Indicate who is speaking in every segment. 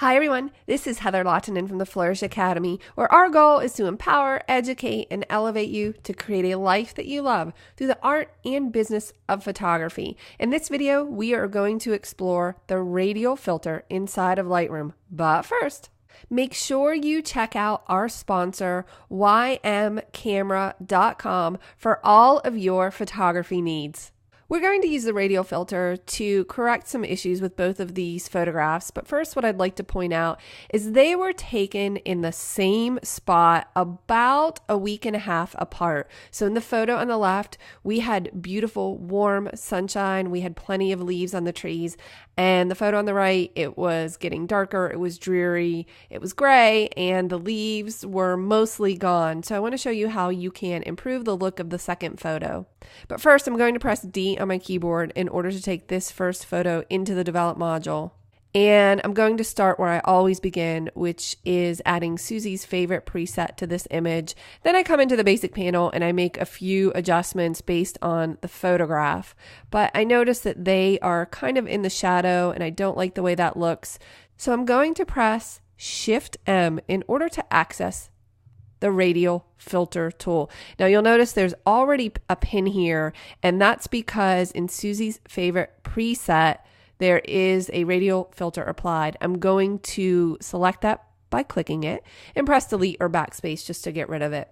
Speaker 1: Hi everyone, this is Heather Lottinen from the Flourish Academy, where our goal is to empower, educate, and elevate you to create a life that you love through the art and business of photography. In this video, we are going to explore the Radial Filter inside of Lightroom. But first, make sure you check out our sponsor, ymcamera.com, for all of your photography needs. We're going to use the Radial Filter to correct some issues with both of these photographs, but first what I'd like to point out is they were taken in the same spot about a week and a half apart. So in the photo on the left, we had beautiful warm sunshine, we had plenty of leaves on the trees, and the photo on the right, it was getting darker, it was dreary, it was gray, and the leaves were mostly gone. So I want to show you how you can improve the look of the second photo. But first, I'm going to press D on my keyboard in order to take this first photo into the Develop module. And I'm going to start where I always begin, which is adding Susie's favorite preset to this image. Then I come into the basic panel and I make a few adjustments based on the photograph. But I notice that they are kind of in the shadow and I don't like the way that looks. So I'm going to press Shift M in order to access the Radial Filter tool. Now you'll notice there's already a pin here, and that's because in Susie's favorite preset, there is a Radial Filter applied. I'm going to select that by clicking it and press delete or backspace just to get rid of it.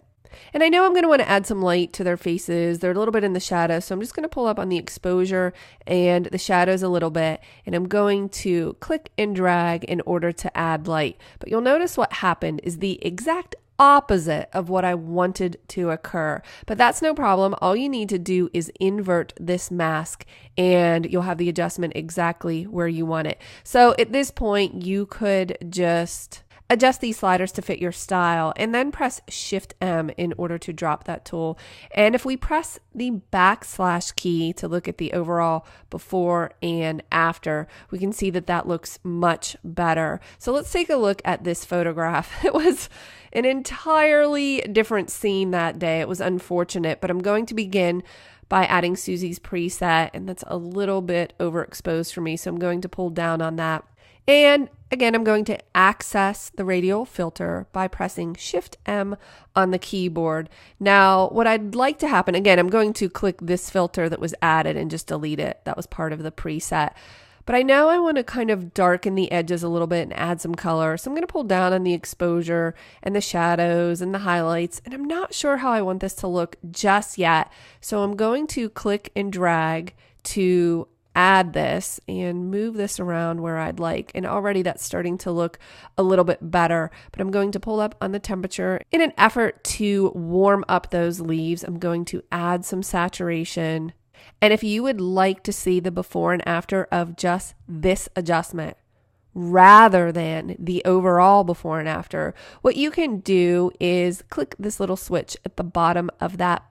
Speaker 1: And I know I'm going to want to add some light to their faces. They're a little bit in the shadow, so I'm just going to pull up on the exposure and the shadows a little bit, and I'm going to click and drag in order to add light. But you'll notice what happened is the exact opposite of what I wanted to occur. But that's no problem. All you need to do is invert this mask and you'll have the adjustment exactly where you want it. So at this point, you could just adjust these sliders to fit your style and then press Shift M in order to drop that tool. And if we press the backslash key to look at the overall before and after, we can see that that looks much better. So let's take a look at this photograph. It was an entirely different scene that day. It was unfortunate, but I'm going to begin by adding Susie's preset, and that's a little bit overexposed for me, so I'm going to pull down on that. And again, I'm going to access the Radial Filter by pressing Shift M on the keyboard. Now, what I'd like to happen, again, I'm going to click this filter that was added and just delete it. That was part of the preset. But I know I want to kind of darken the edges a little bit and add some color. So I'm going to pull down on the exposure and the shadows and the highlights. And I'm not sure how I want this to look just yet. So I'm going to click and drag to add this and move this around where I'd like. And already that's starting to look a little bit better, but I'm going to pull up on the temperature in an effort to warm up those leaves. I'm going to add some saturation. And if you would like to see the before and after of just this adjustment rather than the overall before and after, what you can do is click this little switch at the bottom of that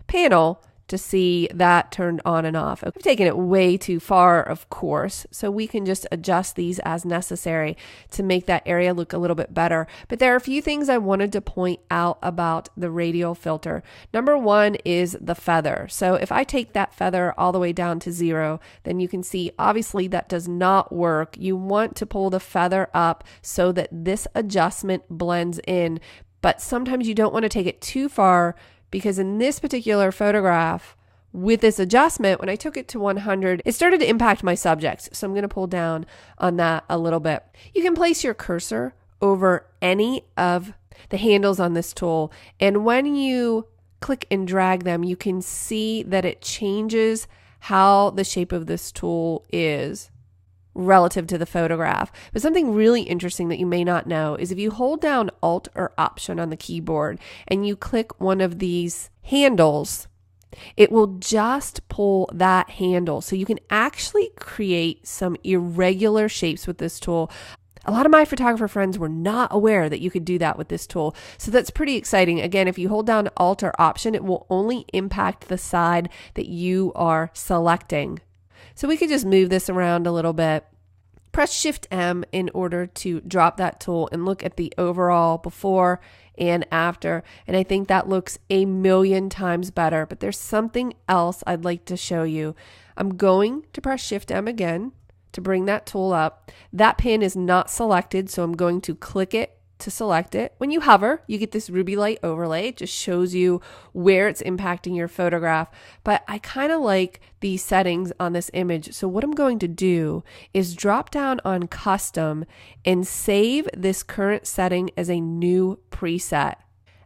Speaker 1: panel to see that turned on and off. I've taken it way too far, of course, so we can just adjust these as necessary to make that area look a little bit better. But there are a few things I wanted to point out about the Radial Filter. Number one is the feather. So if I take that feather all the way down to 0, then you can see obviously that does not work. You want to pull the feather up so that this adjustment blends in, but sometimes you don't want to take it too far, because in this particular photograph, with this adjustment, when I took it to 100, it started to impact my subjects. So I'm going to pull down on that a little bit. You can place your cursor over any of the handles on this tool. And when you click and drag them, you can see that it changes how the shape of this tool is relative to the photograph. But something really interesting that you may not know is if you hold down Alt or Option on the keyboard and you click one of these handles, it will just pull that handle. So you can actually create some irregular shapes with this tool. A lot of my photographer friends were not aware that you could do that with this tool. So that's pretty exciting. Again, if you hold down Alt or Option, it will only impact the side that you are selecting. So we could just move this around a little bit. Press Shift M in order to drop that tool and look at the overall before and after. And I think that looks a million times better. But there's something else I'd like to show you. I'm going to press Shift M again to bring that tool up. That pin is not selected, so I'm going to click it to select it. When you hover, you get this ruby light overlay. It just shows you where it's impacting your photograph. But I kind of like these settings on this image. So what I'm going to do is drop down on custom and save this current setting as a new preset.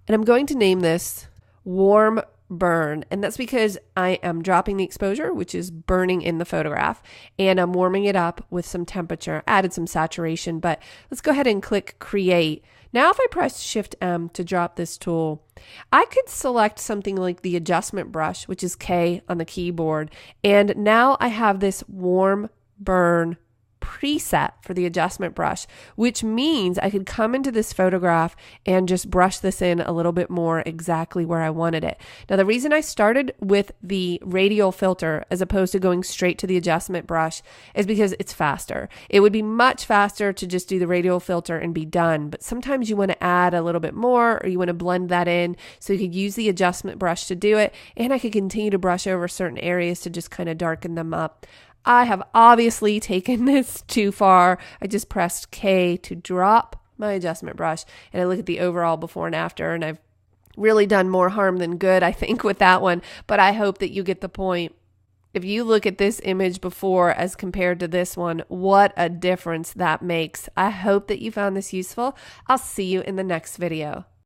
Speaker 1: And I'm going to name this warm burn. And that's because I am dropping the exposure, which is burning in the photograph, and I'm warming it up with some temperature, added some saturation. But let's go ahead and click create. Now, if I press Shift M to drop this tool, I could select something like the adjustment brush, which is K on the keyboard. And now I have this warm burn preset for the adjustment brush, which means I could come into this photograph and just brush this in a little bit more exactly where I wanted it. Now, the reason I started with the radial filter as opposed to going straight to the adjustment brush is because it's faster. It would be much faster to just do the radial filter and be done, but sometimes you want to add a little bit more, or you want to blend that in, so you could use the adjustment brush to do it, and I could continue to brush over certain areas to just kind of darken them up. I have obviously taken this too far. I just pressed K to drop my adjustment brush, and I look at the overall before and after, and I've really done more harm than good, I think, with that one, but I hope that you get the point. If you look at this image before as compared to this one, what a difference that makes. I hope that you found this useful. I'll see you in the next video.